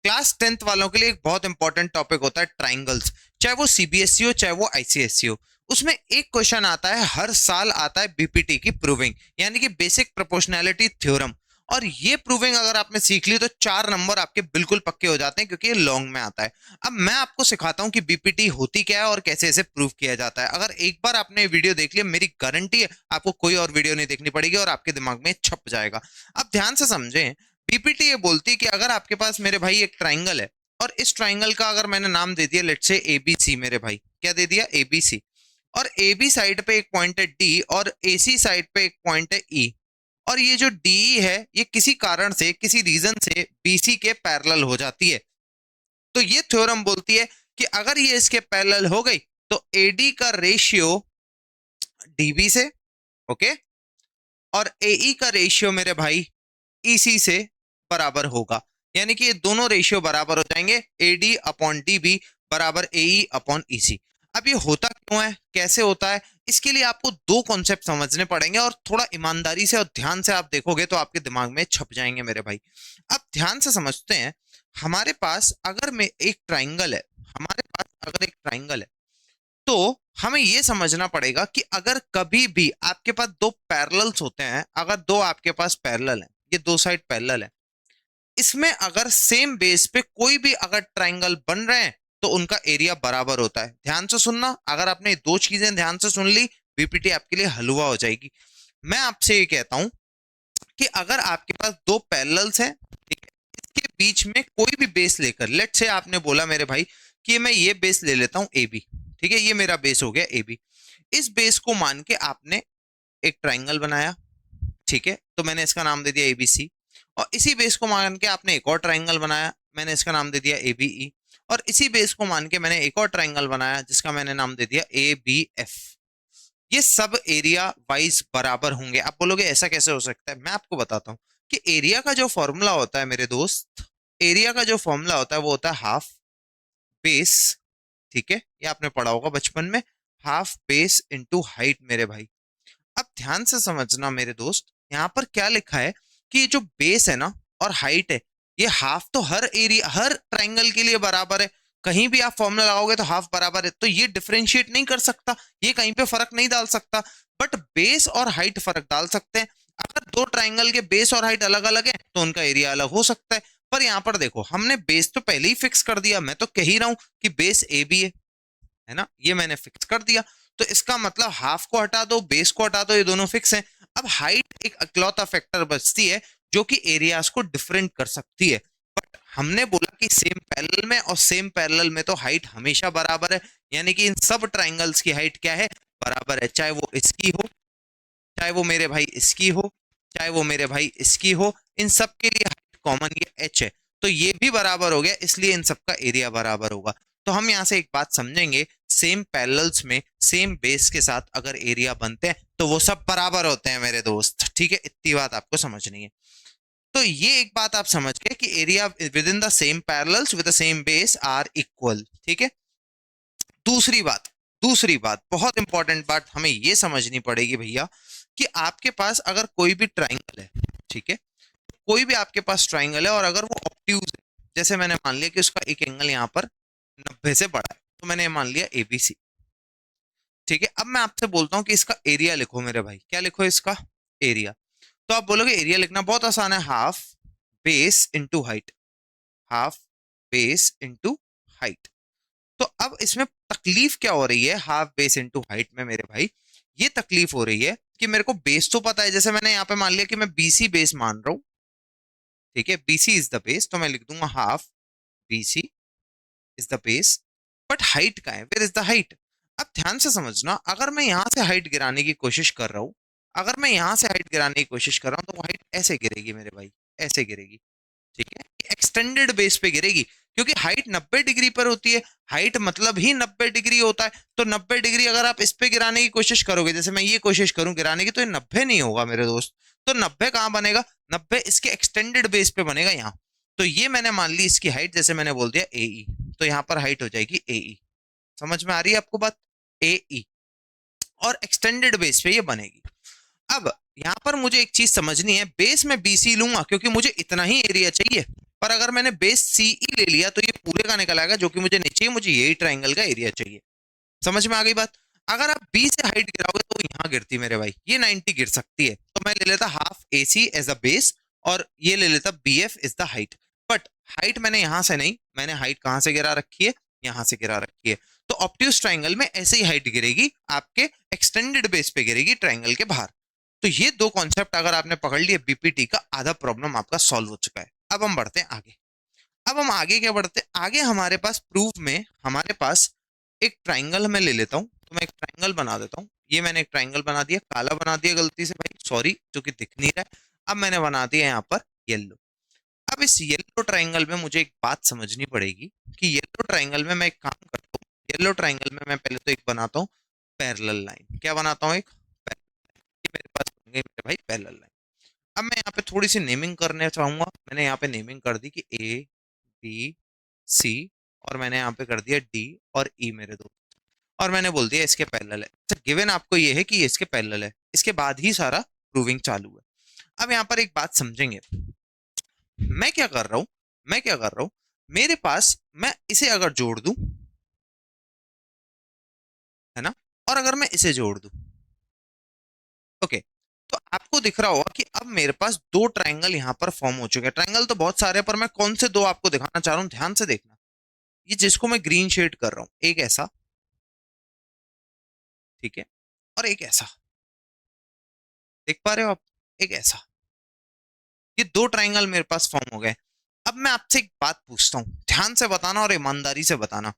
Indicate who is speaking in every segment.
Speaker 1: Class 10th वालों के लिए एक बहुत इंपॉर्टेंट टॉपिक होता है ट्राइंगल्स, चाहे वो सीबीएसई हो चाहे वो आईसीएसई हो। उसमें एक क्वेश्चन आता है, हर साल आता है, बीपीटी की प्रूविंग, यानी कि बेसिक प्रोपोर्शनैलिटी थ्योरम। और ये प्रूविंग अगर आपने सीख ली तो 4 नंबर आपके बिल्कुल पक्के हो जाते हैं, क्योंकि ये लॉन्ग में आता है। अब मैं आपको सिखाता हूं कि बीपीटी होती क्या है और कैसे इसे प्रूव किया जाता है। अगर एक बार आपने वीडियो देख लिया, मेरी गारंटी है आपको कोई और वीडियो नहीं देखनी पड़ेगी और आपके दिमाग में छप जाएगा। अब ध्यान से समझें। बीपीटी ये बोलती है कि अगर आपके पास मेरे भाई एक ट्राइंगल है, और इस ट्राइंगल का अगर मैंने नाम दे दिया लेट्स से एबीसी, मेरे भाई क्या दे दिया, एबीसी। और एबी साइड पे एक पॉइंट है डी और एसी साइड पे एक पॉइंट है ई। और ये जो डी है ये किसी कारण से, किसी रीजन से बीसी के पैरेलल हो जाती है। तो ये थ्योरम बोलती है कि अगर ये इसके पैरेलल हो गई तो एडी का रेशियो डीबी से, ओके, और एई का रेशियो मेरे भाई ईसी से बराबर होगा। यानी कि ये दोनों रेशियो बराबर हो जाएंगे, एडी अपॉन डीबी बराबर एई अपॉन ईसी। अब ये होता क्यों है, कैसे होता है, इसके लिए आपको दो कॉन्सेप्ट समझने पड़ेंगे, और थोड़ा ईमानदारी से और ध्यान से आप देखोगे तो आपके दिमाग में छप जाएंगे मेरे भाई। अब ध्यान से समझते हैं। हमारे पास अगर में एक ट्राइंगल है, हमारे पास अगर एक ट्राइंगल है, तो हमें यह समझना पड़ेगा कि अगर कभी भी आपके पास दो पैरेलल्स होते हैं, अगर दो आपके पास पैरेलल हैं, ये दो साइड पैरेलल है, इसमें अगर सेम बेस पे कोई भी अगर ट्राइंगल बन रहे हैं तो उनका एरिया बराबर होता है। ध्यान से सुनना, अगर आपने दो चीजें ध्यान से सुन ली, बीपीटी आपके लिए हलवा हो जाएगी। मैं आपसे ये कहता हूं कि अगर आपके पास दो पैरेलल्स हैं, ठीक है, इसके बीच में कोई भी बेस लेकर, लेट से आपने बोला मेरे भाई कि मैं ये बेस ले लेता हूं ए बी, ठीक है, ये मेरा बेस हो गया ए बी। इस बेस को मान के आपने एक ट्राइंगल बनाया, ठीक है, तो मैंने इसका नाम दे दिया एबीसी। और इसी बेस को मान के आपने एक और ट्राइंगल बनाया, मैंने इसका नाम दे दिया एबीई। और इसी बेस को मान के मैंने एक और ट्राइंगल बनाया जिसका मैंने नाम दे दिया ए बी एफ। ये सब एरिया वाइज बराबर होंगे। आप बोलोगे ऐसा कैसे हो सकता है, मैं आपको बताता हूं कि एरिया का जो फॉर्मूला होता है मेरे दोस्त, एरिया का जो फॉर्मूला होता है वो होता है हाफ बेस, ठीक है, ये आपने पढ़ा होगा बचपन में, हाफ बेस इंटू हाइट मेरे भाई। अब ध्यान से समझना मेरे दोस्त, यहां पर क्या लिखा है कि जो बेस है ना और हाइट है, ये हाफ तो हर एरिया, हर ट्राइंगल के लिए बराबर है। कहीं भी आप फॉर्मूला लगाओगे तो हाफ बराबर है, तो ये डिफरेंशिएट नहीं कर सकता, ये कहीं पे फर्क नहीं डाल सकता। बट बेस और हाइट फर्क डाल सकते हैं। अगर दो ट्राइंगल के बेस और हाइट अलग अलग है तो उनका एरिया अलग हो सकता है। पर यहां पर देखो, हमने बेस तो पहले ही फिक्स कर दिया, मैं तो कह ही रहा हूं कि बेस ए बी है ना, ये मैंने फिक्स कर दिया। तो इसका मतलब हाफ को हटा दो, बेस को हटा दो, ये दोनों फिक्स हैं। अब हाइट एक अकलौता फैक्टर बचती है जो कि एरियाज को डिफरेंट कर सकती है। बट हमने बोला कि सेम पैरेलल में, और सेम पैरेलल में तो हाइट हमेशा बराबर है, यानी कि इन सब ट्राइंगल्स की हाइट क्या है, बराबर है। चाहे वो इसकी हो, चाहे वो मेरे भाई इसकी हो, चाहे वो मेरे भाई इसकी हो, इन सब के लिए हाइट कॉमन ये एच है। तो ये भी बराबर हो गया, इसलिए इन सब का एरिया बराबर होगा। तो हम यहां से एक बात समझेंगे, सेम पैरेलल्स में सेम बेस के साथ अगर एरिया बनते हैं तो वो सब बराबर होते हैं मेरे दोस्त, ठीक है, इतनी बात आपको समझनी है। तो ये एक बात आप समझ गए कि area within the same parallels with the same base are equal, ठीक है। दूसरी बात, दूसरी बात, बहुत इंपॉर्टेंट बात हमें ये समझनी पड़ेगी भैया, कि आपके पास अगर कोई भी ट्राइंगल है, ठीक है, कोई भी आपके पास ट्राइंगल है और अगर वो ऑब्ट्यूज है, जैसे मैंने मान लिया कि उसका एक एंगल यहाँ पर 90 से बड़ा है, तो मैंने मान लिया एबीसी, ठीक है। अब मैं आपसे बोलता हूँ कि इसका एरिया लिखो मेरे भाई, क्या लिखो इसका एरिया। तो आप बोलोगे एरिया लिखना बहुत आसान है, half base into height, half base into height. तो अब इसमें तकलीफ क्या हो रही है हाफ बेस इंटू हाइट में मेरे भाई, ये तकलीफ हो रही है कि मेरे को बेस तो पता है, जैसे मैंने यहाँ पे मान लिया कि मैं बीसी बेस मान रहा हूँ, ठीक है, बीसी इज द बेस, तो मैं लिख दूंगा half BC is the base. But height का है, वेयर इज द हाइट। अब ध्यान से समझना, अगर मैं यहां से हाइट गिराने की कोशिश कर रहा हूं, अगर मैं यहां से हाइट गिराने की कोशिश कर रहा हूं तो वो हाइट ऐसे गिरेगी मेरे भाई, ऐसे गिरेगी, ठीक है, एक्सटेंडेड बेस पे गिरेगी, क्योंकि हाइट 90 डिग्री पर होती है। हाइट मतलब ही 90 डिग्री होता है, तो 90 डिग्री अगर आप इस पे गिराने की कोशिश करोगे, जैसे मैं ये कोशिश करूं गिराने की, तो ये 90 नहीं होगा मेरे दोस्त। तो 90 कहां बनेगा, 90 इसके एक्सटेंडेड बेस पे बनेगा यहाँ। तो ये मैंने मान ली इसकी हाइट, जैसे मैंने बोल दिया एई, तो यहाँ पर हाइट हो जाएगी एई। समझ में आ रही है आपको बात, एई, और एक्सटेंडेड बेस पे ये बनेगी। अब यहां पर मुझे एक चीज समझनी है, बेस में बीसी लूंगा क्योंकि मुझे इतना ही एरिया चाहिए, पर अगर मैंने बेस सीई ले लिया तो ये पूरे का निकल आएगा, जो कि मुझे नहीं चाहिए, मुझे यही ट्राइंगल का एरिया चाहिए। समझ में आ गई बात? अगर आप बी से हाइट गिराओगे तो यहाँ गिरती मेरे भाई, ये 90 गिर सकती है, तो मैं ले लेता half A C as a base, और ये ले लेता B F is the height. But height मैंने यहां से नहीं, मैंने हाइट कहां से गिरा रखी है, यहां से गिरा रखी है। तो ऑब्ट्यूज ट्राइंगल में ऐसे ही हाइट गिरेगी, आपके एक्सटेंडेड बेस पे गिरेगी ट्राइंगल के बाहर। तो ये दो कॉन्सेप्ट अगर आपने पकड़ लिए बीपीटी का, आधा प्रॉब्लम आपका सॉल्व हो चुका है। अब हम बढ़ते हैं आगे। अब हम आगे क्या बढ़ते हैं, आगे हमारे पास प्रूफ में हमारे पास एक ट्राइंगल मैं ले लेता हूं, तो मैं एक ट्राइंगल बना देता हूं। ये मैंने एक ट्राइंगल बना दिया, काला बना दिया गलती से भाई, सॉरी, जो कि दिख नहीं रहा है। अब मैंने बना दिया यहाँ पर येलो। अब इस येलो ट्राइंगल में मुझे एक बात समझनी पड़ेगी कि येलो ट्राइंगल में मैं एक काम करता हूँ। येलो ट्राइंगल में मैं पहले तो एक बनाता हूँ पैरेलल लाइन। क्या बनाता हूँ? एक parallel line। ये मेरे पास बन गई मेरे भाई पैरेलल लाइन। अब मैं यहाँ पे थोड़ी सी नेमिंग करने चाहूंगा। मैंने यहाँ पे नेमिंग कर दी कि ए बी सी, और मैंने यहाँ पे कर दिया डी और ई मेरे दो, और मैंने बोल दिया इसके पैरेलल है। तो गिवन आपको ये है कि ये इसके पैरेलल है, इसके बाद ही सारा प्रूविंग चालू है। अब यहाँ पर एक बात समझेंगे, मैं क्या कर रहा हूं, मैं क्या कर रहा हूं, मेरे पास, मैं इसे अगर जोड़ दूं, है ना, और अगर मैं इसे जोड़ दूं, ओके, तो आपको दिख रहा होगा कि अब मेरे पास दो ट्राइंगल यहां पर फॉर्म हो चुके हैं। ट्राइंगल तो बहुत सारे हैं, पर मैं कौन से दो आपको दिखाना चाह रहा हूं, ध्यान से देखना। ये जिसको मैं ग्रीन शेड कर रहा हूं, एक ऐसा, ठीक है, और एक ऐसा, देख पा रहे हो आप, एक ऐसा। ये दो ट्राइंगल मेरे पास फॉर्म हो गए। अब मैं आपसे एक बात पूछता हूं, ध्यान से बताना और ईमानदारी से बताना,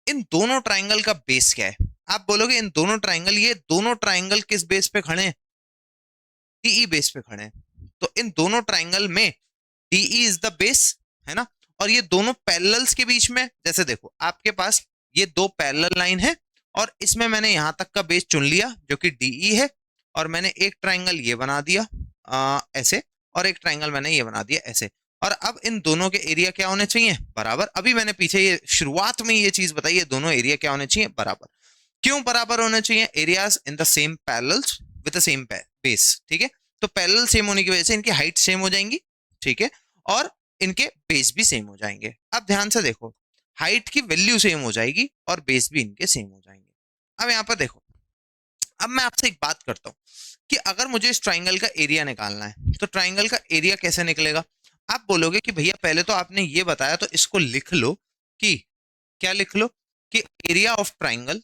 Speaker 1: इन दोनों ट्राइंगल का बेस क्या है? आप बोलोगे इन दोनों ट्राइंगल, ये दोनों ट्राइंगल किस बेस पे खड़े हैं? टीई बेस पे खड़े हैं। तो इन दोनों ट्राइंगल में टीई इज द बेस, है ना। और ये दोनों पैरेलल्स के बीच में, जैसे देखो आपके पास ये दो पैरेलल लाइन है, और इसमें मैंने यहां तक का बेस चुन लिया जो कि डीई है, और मैंने एक ट्राइंगल ये बना दिया ऐसे, और एक ट्राइंगल मैंने ये बना दिया ऐसे। और अब इन दोनों के एरिया क्या होने चाहिए? बराबर। अभी मैंने पीछे ये शुरुआत में ये चीज बताई, ये दोनों एरिया क्या होने चाहिए? बराबर। क्यों बराबर होने चाहिए? Areas in the same parallels with the same base, ठीक है। तो पैरेलल सेम होने की वजह से इनकी हाइट सेम हो जाएंगी, ठीक है, और इनके बेस भी सेम हो जाएंगे। अब ध्यान से देखो, हाइट की वैल्यू सेम हो जाएगी और बेस भी इनके सेम हो जाएंगे। अब यहाँ पर देखो, अब मैं आपसे एक बात करता हूँ कि अगर मुझे इस ट्राइंगल का एरिया निकालना है, तो ट्राइंगल का एरिया कैसे निकलेगा? आप बोलोगे कि भैया पहले तो आपने ये बताया, तो इसको लिख लो कि, क्या लिख लो? कि एरिया ऑफ ट्राइंगल,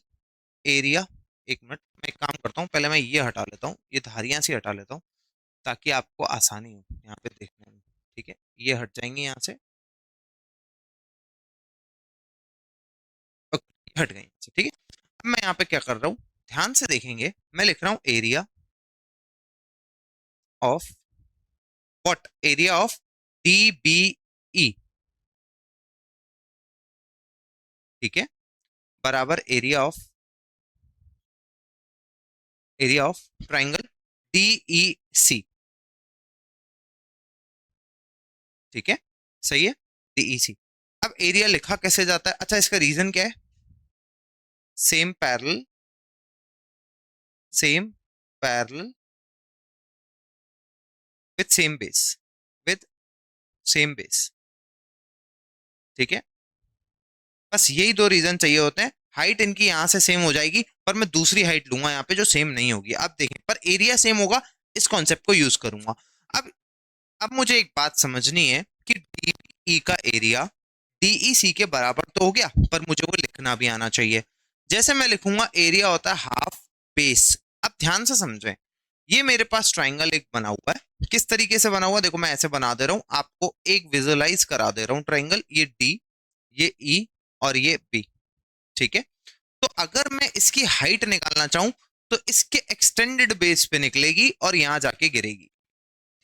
Speaker 1: एरिया, एक मिनट मैं एक काम करता हूँ, पहले मैं ये हटा लेता हूँ, ये धारियां सी हटा लेता हूँ, ताकि आपको आसानी हो यहाँ पे देखने में, ठीक है। ये हट जाएंगे यहाँ से, ओके, ये हट गए यहाँ से, ठीक है। अब मैं यहाँ पे क्या कर रहा हूँ, ध्यान से देखेंगे, मैं लिख रहा हूँ area of what, area of D B E, ठीक है, बराबर area of triangle D E C, ठीक है, सही है, डीई सी। अब एरिया लिखा कैसे जाता है? अच्छा, इसका रीजन क्या है? Same parallel, same parallel with same base, with same base, ठीक है। बस यही दो रीजन चाहिए होते हैं। हाइट इनकी यहां से सेम हो जाएगी, पर मैं दूसरी हाइट लूंगा यहाँ पे जो सेम नहीं होगी। अब देखें, पर एरिया सेम होगा, इस कॉन्सेप्ट को यूज करूंगा। अब अब मुझे एक बात समझनी है कि डीई का एरिया डीई के बराबर तो हो गया, पर मुझे वो लिखना भी आना चाहिए। जैसे मैं लिखूंगा, एरिया होता है हाफ बेस। अब ध्यान से समझें, ये मेरे पास ट्राइंगल एक बना हुआ है, किस तरीके से बना हुआ? देखो मैं ऐसे बना दे रहा हूं, आपको एक विजुअलाइज करा दे रहा हूं ट्राइंगल, ये डी, ये ई, और ये बी, ठीक है। तो अगर मैं इसकी हाइट निकालना चाहूं, तो इसके एक्सटेंडेड बेस पे निकलेगी और यहां जाके गिरेगी,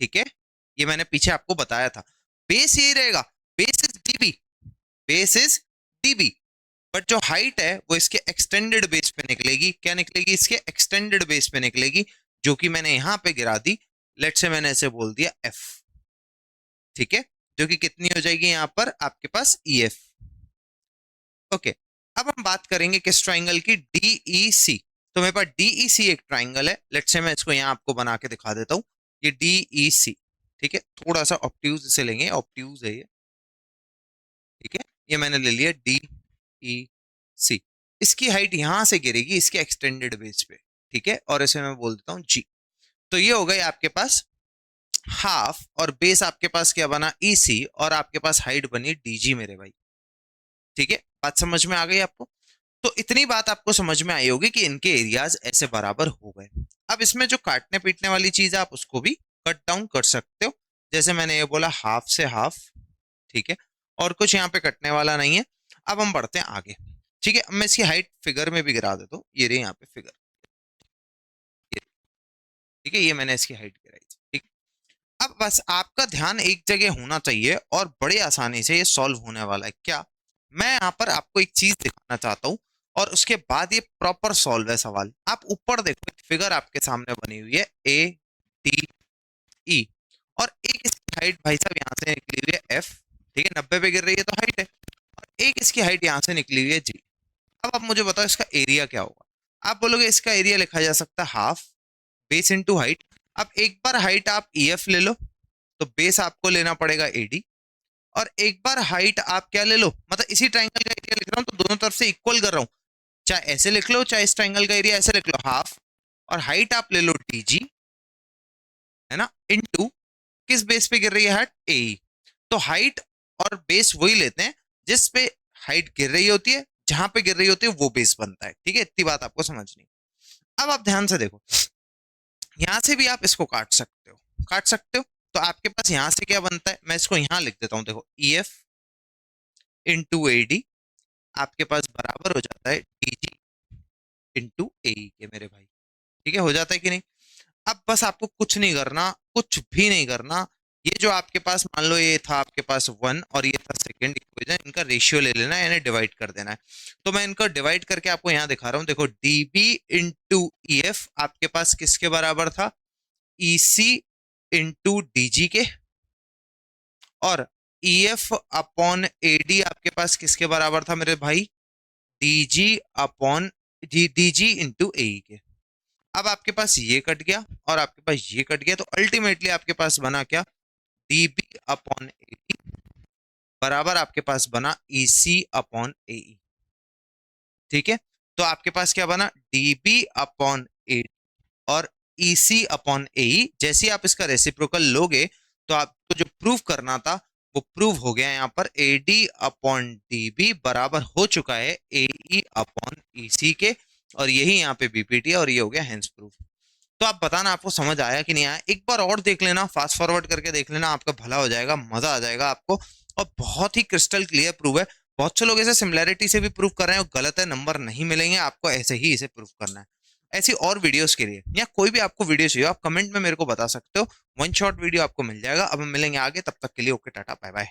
Speaker 1: ठीक है। ये मैंने पीछे आपको बताया था, बेस यही रहेगा, base is dB, base is dB, but जो हाइट है वो इसके एक्सटेंडेड बेस पे निकलेगी। क्या निकलेगी? इसके एक्सटेंडेड बेस पे निकलेगी, जो कि मैंने यहां पे गिरा दी। लेट से मैंने ऐसे बोल दिया एफ, ठीक है, जो कि कितनी हो जाएगी यहां पर आपके पास ई एफ, ओके। अब हम बात करेंगे किस ट्राइंगल की? डीई सी। तो मेरे पास डीई सी एक ट्राइंगल है, लेट से मैं इसको यहां आपको बना के दिखा देता हूं, ये डीई सी, ठीक है। थोड़ा सा ऑप्ट्यूज से लेंगे, ऑप्ट्यूज है ये, ये मैंने ले लिया डी ई सी। इसकी हाइट यहां से गिरेगी इसके एक्सटेंडेड बेस पे, ठीक है, और इसे मैं बोल देता हूं जी। तो ये हो गई आपके पास हाफ, और बेस आपके पास क्या बना ई सी, और आपके पास हाइट बनी डी जी मेरे भाई। ठीक है, बात समझ में आ गई आपको? तो इतनी बात आपको समझ में आई होगी कि इनके एरियाज ऐसे बराबर हो गए। अब इसमें जो काटने पीटने वाली चीज है आप उसको भी कट डाउन कर सकते हो, जैसे मैंने ये बोला हाफ से हाफ, ठीक है, और कुछ यहाँ पे कटने वाला नहीं है। अब हम बढ़ते हैं आगे, ठीक है। अब मैं इसकी हाइट फिगर में भी गिरा देता हूँ, ये रही यहाँ पे फिगर, ठीक है, ये मैंने इसकी हाइट गिराई थी, ठीक। अब बस आपका ध्यान एक जगह होना चाहिए और बड़े आसानी से ये सॉल्व होने वाला है। क्या? मैं यहाँ पर आपको एक चीज दिखाना चाहता हूँ और उसके बाद ये प्रॉपर सॉल्व है सवाल। आप ऊपर देखो, एक फिगर आपके सामने बनी हुई है ए टी ई, और एक इसकी हाइट भाई साहब यहाँ से निकली हुई है एफ, ठीक है, 90 पे गिर रही है तो हाइट है, और एक इसकी हाइट यहाँ से निकली हुई है जी। अब आप मुझे बताओ इसका एरिया क्या होगा? आप बोलोगे इसका एरिया लिखा जा सकता है हाफ बेस इंटू हाइट। अब एक बार हाइट आप ई एफ ले लो, तो बेस आपको लेना पड़ेगा एडी, और एक बार हाइट आप क्या ले लो, मतलब इसी ट्राइंगल का एरिया लिख रहा हूं तो दोनों तरफ से इक्वल कर रहा हूं, चाहे ऐसे लिख लो चाहे इस ट्राइंगल का एरिया ऐसे लिख लो हाफ, और हाइट आप ले लो डी जी, है ना, इनटू किस बेस पे गिर रही है हाइट ए। तो हाइट और बेस वही लेते हैं जिस पे हाइट गिर रही होती है, जहां पे गिर रही होती है वो बेस बनता है, ठीक है, इतनी बात आपको समझनी। अब आप ध्यान से देखो, यहां से भी आप इसको काट सकते हो, काट सकते हो। तो आपके पास यहां से क्या बनता है, मैं इसको यहां लिख देता हूं, देखो ई एफ इंटू ए डी आपके पास बराबर हो जाता है डी जी इंटू ए के मेरे भाई, ठीक है, हो जाता है कि नहीं? अब बस आपको कुछ नहीं करना, कुछ भी नहीं करना। ये जो आपके पास मान लो ये था आपके पास वन और ये था सेकंड इक्वेशन, इनका रेशियो ले लेना है, यानी डिवाइड कर देना है। तो मैं इनको डिवाइड करके आपको यहाँ दिखा रहा हूँ, देखो D B into E F आपके पास किसके बराबर था, ई सी इंटू डी जी के, और E F upon A D आपके पास किसके बराबर था मेरे भाई, D G upon D G into A K. अब आपके पास ये कट गया और आपके पास ये कट गया, तो अल्टीमेटली आपके पास बना क्या, D B upon A D बराबर आपके पास बना ई सी अपॉन ए ई, ठीक है। तो आपके पास क्या बना, डी बी अपॉन ए और ई सी अपॉन ए ई। जैसे ही आप इसका रेसिप्रोकल लोगे तो आपको जो प्रूव करना था वो प्रूव हो गया। यहाँ पर A D upon D B बराबर हो चुका है ए ई अपॉन ई सी के, और यही यहाँ पे बीपीटी, और ये हो गया हैंस प्रूफ। तो आप बताना आपको समझ आया कि नहीं आया, एक बार और देख लेना, फास्ट फॉरवर्ड करके देख लेना, आपका भला हो जाएगा, मजा आ जाएगा आपको। और बहुत ही क्रिस्टल क्लियर प्रूफ है। बहुत से लोग ऐसे सिमिलैरिटी से भी प्रूव कर रहे हैं, गलत है, नंबर नहीं मिलेंगे आपको, ऐसे ही इसे प्रूव करना है। ऐसी और वीडियोस के लिए या कोई भी आपको वीडियो चाहिए आप कमेंट में मेरे को बता सकते हो, वन शॉट वीडियो आपको मिल जाएगा। अब हम मिलेंगे आगे, तब तक के लिए ओके टाटा बाय बाय।